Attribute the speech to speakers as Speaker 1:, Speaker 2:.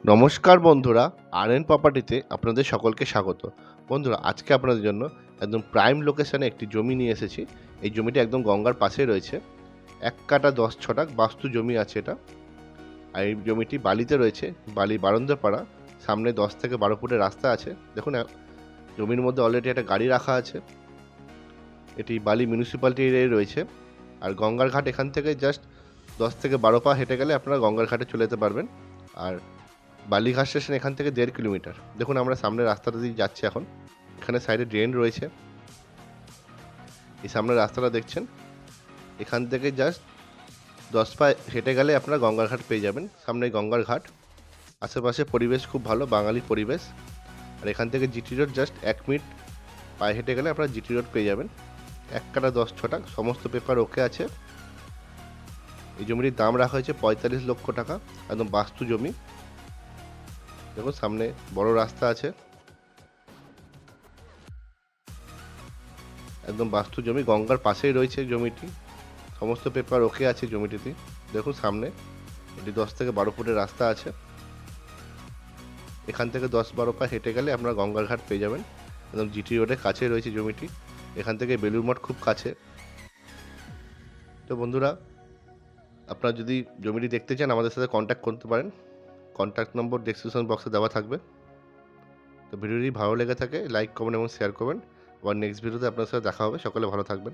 Speaker 1: নমস্কার বন্ধুরা, আরএন প্রপার্টিতে আপনাদের সকলকে স্বাগত। বন্ধুরা, আজকে আপনাদের জন্য একদম প্রাইম লোকেশনে একটি জমি নিয়ে এসেছি। এই জমিটি একদম গঙ্গার পাশেই রয়েছে। ১ কাঠা ১০ ছটাক বাস্তু জমি আছে এটা। আর এই জমিটি বালিতে রয়েছে, বালি বারন্দপাড়া। সামনে ১০ থেকে ১২ ফুটের রাস্তা আছে। দেখুন জমির মধ্যে অলরেডি একটা গাড়ি রাখা আছে। এটি বালি মিউনিসিপ্যালিটি এরিয়ায় রয়েছে। আর গঙ্গার ঘাট এখান থেকে জাস্ট ১০ থেকে ১২ পা হেঁটে গেলে আপনারা গঙ্গার ঘাটে চলে যেতে পারবেন। আর বালিঘাট স্টেশন এখান থেকে ১.৫ কিলোমিটার। দেখুন আমরা সামনের রাস্তাটা দিয়ে যাচ্ছি এখন। এখানে সাইডে ড্রেন রয়েছে। এই সামনের রাস্তাটা দেখছেন, এখান থেকে জাস্ট ১০ পা হেঁটে গেলে আপনারা গঙ্গার ঘাট পেয়ে যাবেন। সামনে গঙ্গার ঘাট। আশেপাশে পরিবেশ খুব ভালো, বাঙালি পরিবেশ। আর এখান থেকে জিটি রোড জাস্ট ১ মিনিট পায়ে হেঁটে গেলে আপনারা জিটি রোড পেয়ে যাবেন। ১ কাঠা ১০ ছটাক, সমস্ত পেপার ওকে আছে। এই জমিটির দাম রাখা হয়েছে ৪৫ লক্ষ টাকা। একদম বাস্তু জমি। দেখুন সামনে বড় রাস্তা আছে। একদম বাস্তু জমি, গঙ্গার পাশেই রয়েছে জমিটি। সমস্ত পেপার ওকে আছে জমিটিতে। দেখুন সামনে এটি ১০ থেকে ১২ ফুটের রাস্তা আছে। এখান থেকে ১০-১২ পা হেঁটে গেলে আপনারা গঙ্গার ঘাট পেয়ে যাবেন। একদম জিটি রোডের কাছে রয়েছে জমিটি। এখান থেকে বেলুড় মঠ খুব কাছে। তো বন্ধুরা, আপনারা যদি জমিটি দেখতে চান আমাদের সাথে কন্ট্যাক্ট করতে পারেন। কন্ট্যাক্ট নম্বর ডেসক্রিপশন বক্সে দেওয়া থাকবে। তো ভিডিওটি ভালো লেগে থাকে লাইক, কমেন্ট এবং শেয়ার করবেন। আবার নেক্সট ভিডিওতে আপনার সাথে দেখা হবে। সকলে ভালো থাকবেন।